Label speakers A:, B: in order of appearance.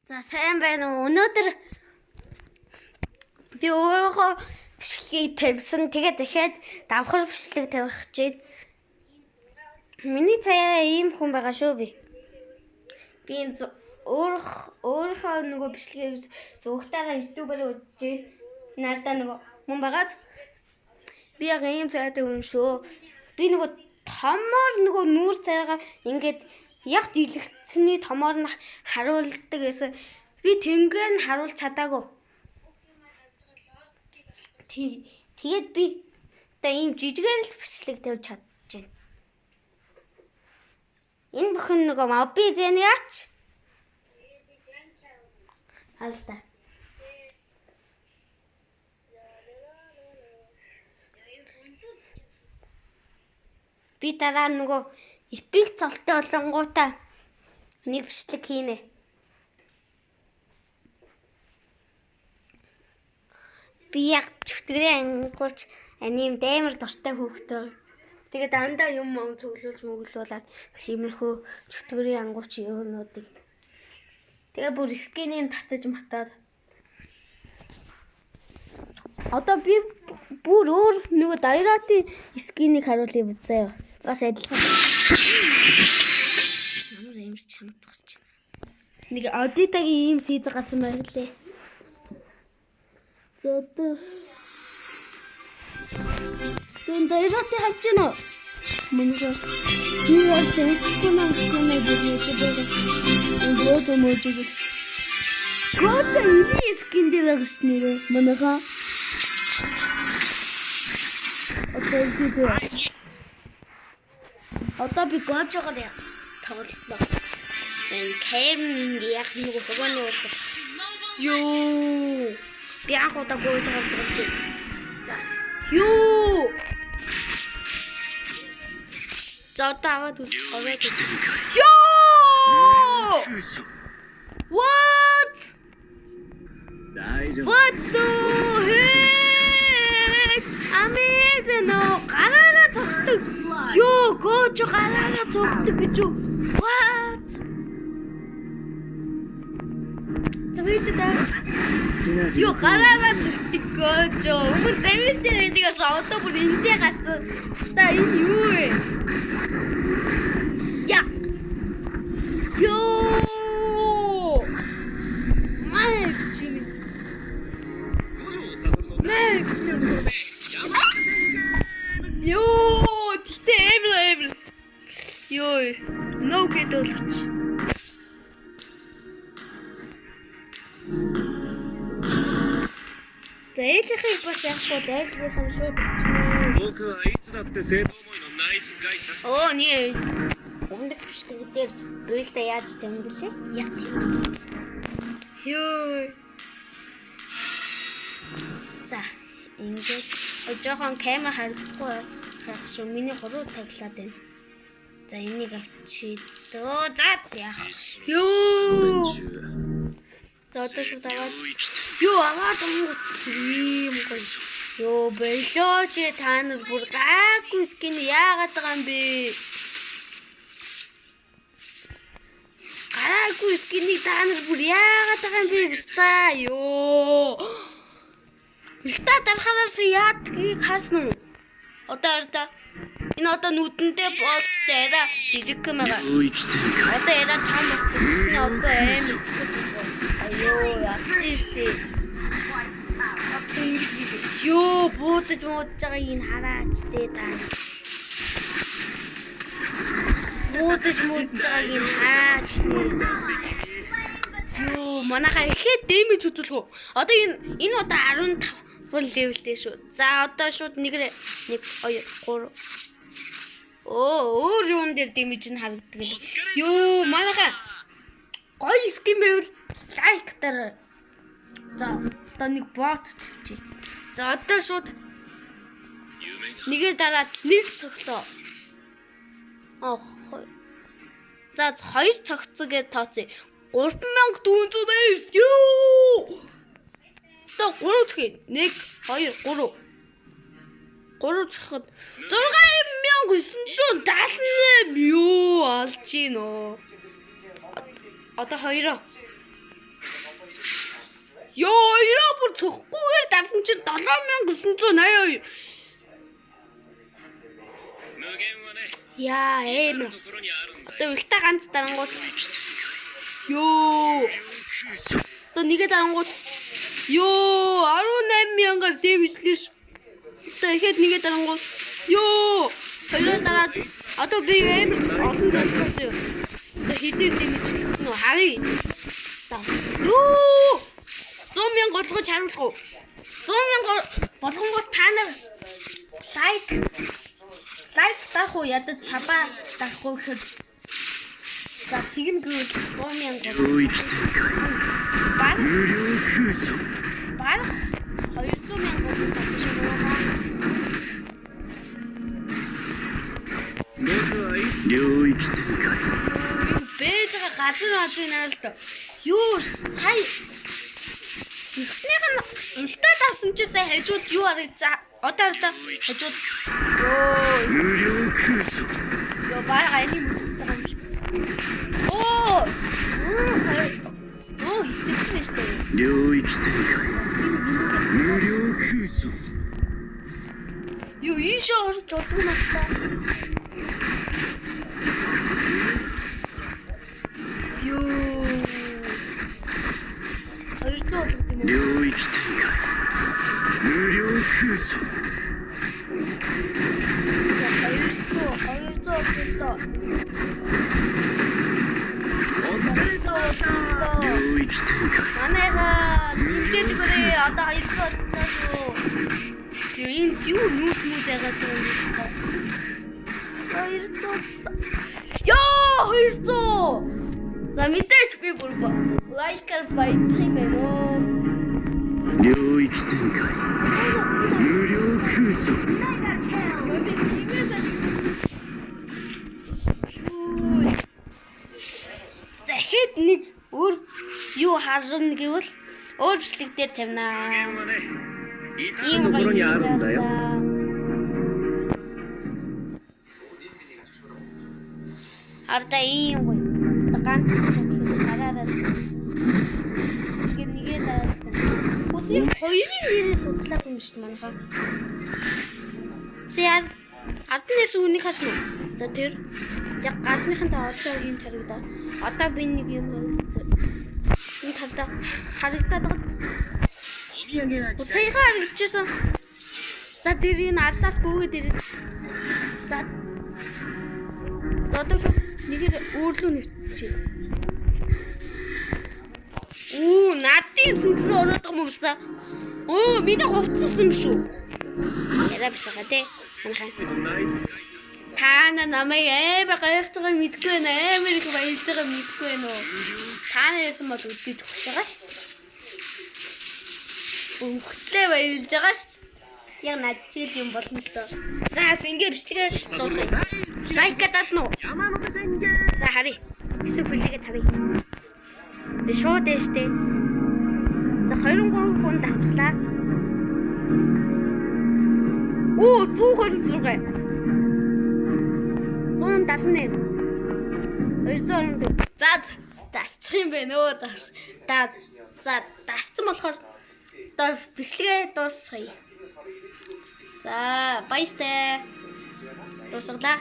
A: За сайн байна уу? Өнөөдөр би өөрөө бичлэгийг тавьсан. Тэгээд дахиад давхар бичлэг тавих гэж байна. Миний цаяраа ийм хүн байгаа шүү би. Би өөрийнхөө нөгөө бичлэгийг зугтаараа YouTube-аар үзэж байна. Надаа нөгөө хүн байгаад би яг ийм цайтай хүн шүү. Би нөгөө томоор нөгөө нүүр цайгаа ингээд яг дэлгэцний томоор нь харуулдаг гэсэн. Би тэнгээр нь харуулж чадаагүй. Тэгээд би одоо ийм жижигээр л бичлэг тавьж чадчихжээ. Энэ бүхэн нөгөө моби зэний ач. Алда. Би дараа нөгөө эпик цолтой болонгуудаа нэг бичлэг хийнэ. Би яг чөтгөрийн ангууч аним даймар дуртай хөөхтэй. Тэгээд дандаа юм цөглүүлээд тиймэрхүү чөтгөрийн ангууч юунуудыг. Тэгээ бүр скинийн татаж матаад. Одоо би бүр өөр нөгөө дайратын скинийг харуулъя заяа. Бас адилхан. Ямар юмш чамд гарч байна. Нэг Адитагийн ийм сийз гасан байна лээ. Зөдөө. Тэн дайратын харж байна уу? Мөнхөө. Би бол дэскуна гэдэг байгаа. Энд мөөжгээд. Гоча ини скин дээр агш нэрэ. Мөнхөө. Одоо би гожогоор тоглолоо. Энэ кэм яг нэг хогооны болдог. Ёо. Би анх удаа гожогоор тоглож байна. За. Ёо. За одоо аваад ороод. Ёо. What? What the heck? Amazing. Гараараа цогтөг. Ёо, гожо гараараа цогтөг гэж юу? What? Завичдаа. Ёо, гараараа цогтөг гожо. Өмнө завичдаа нэгээс одоо бүр энтэй гарсан. Ста энэ юу вэ? Я. Ёо. Май чими. Май чими. Ёо, тэгтээ эмэр. Ёо, no гэдүүлж. За ээлжийнхийг бас яахгүй ээлжийнхэн шууд бичнэ. Оо нэр. Өмнөх бичлэг дээр буйлда яаж тэмдэглээ? Яг тийм. Ёо. За ингээд жоохон камер харагдахгүй байх шүү. Миний гурав таглаад байна. За энийг авчид. Өө за яах. Ёо. За одоо шууд аваад. Ёо аваад юм гоё. Ёо болоо чи та нар бүр гайгүй скин яагаад байгаа юм бэ? Гайгүй скинийг та нар бүр яагаад байгаа юм бэ? Бста ёо. Илта дарахаас яадгийг харсан уу? Одоо энэ одоо нүдэндээ болттой арай жижиг юм байгаа. Одоо арай том болсон. Тэсний одоо амар аюу ялчих штэ. Ёо буудаж байгааг энэ хараач дээ та. Буудаж байгааг энэ хаач дээ. Ёо манайхаа ихэд дэмэж үзүүлэх үү? Одоо энэ удаа 15 левелтэй шүү. За одоо шууд 1 2 3. Оо өөр юм дээр дэмэж нь харагддаг л. Ёо манайхаа гоё скин байвал лайк дараа. За одоо нэг бот тавьчих. За одоо шууд нэгээ дараад нэг цогцлоо. Ох. За 2 цогцоо гэж тооцъё. 3400 ёо. Одоо 3 цэг. 1 2 3. 3 цэгт 6978 ёо алж гинөө. Одоо 2. Ёо, ирээ бүр цохгүйгээр дарсан чинь 7982. Яа, эм. Одоо үлтэ ганц дарангууд. Ёо. Одоо нэгэ дарангууд. Ёо, 18000-аар дэмжлээш. Одоо ихэд нэгэ дарангууд. Ёо, хоёроо дараад одоо би эм олон залхаж юу. Одоо хэдэр дэмжлэх нь харъя. Ёо. 100,000 болгож харуулах уу? 100,000 болгонгоо та нар лайк дарах уу? Ядаж цабаа дарах уу гэхэд за тэгнэ гэвэл 100,000 баг 200,000 болгож авах шүү дээ. Бэжгээ газар наалт. Юу сая ихнийх нь үлдээ давсан чи сая хажууд юу харагдсан? Одоо хажууд ёо бараа энийг мэдэж байгаа юм шиг. Оо 100 хийсэн байж тээ. Юу ийшээ орж удгүй надаа. Ёо 200 болгох юм уу? Манайха нэмчээд өгөөрэй. Одоо 200 боллоо шүү. Юу энэ юу нүүт байгаад байгаа юм бэ? 200. Ёо 200. За мэдээч би бүр лайкер баяж юм байна оо. Захид нэг өөр юу харна гэвэл өөр бичлэг дээр тавина. Ийм гоё. Арда ийм гоё. Ганц гараараа. Нэгээ дараа. Үгүй хоёрын нэрээ судлаад юм шүү дээ манайхаа. Зяа арднээс үүнийг хаш мө. За тэр яг гарсныхантаа одоо ийм таригдаа. Одоо би нэг юм энэ тавда харагдаад байгаа. Саяхан харагдчихсан. За тэр энэ ардаас гүгээд ирээд. За одоо нэгээр өөрлөө нэвчээ. Оо, надын цэнтрүү ороод байгаа юм байна. Оо, миний хувцсан юм шүү. Яраа биш байгаа те. Таана намайг амар гайхаж байгааг мэдгүй байна. Амар их баялж байгааг мэдгүй байна уу? Таана ярьсан бол өдөөд өгч байгаа шүү дээ. Өвгтлээ баялж байгаа шүү дээ. Яг надчил юм болно л доо. За ингээ бичлэгээ дуусгая. Лайк даасан уу? За харъя. Эсвэл бүлэгээ таръя. Би шууд дэжтэй. За 23 хүн дарчихлаа. Оо 126. 178. 224. За дарчих юм бэ нөө дарс. За дарцсан болохоор одоо бичлэгээ дуусгая. За баяртай. Дуусглаа.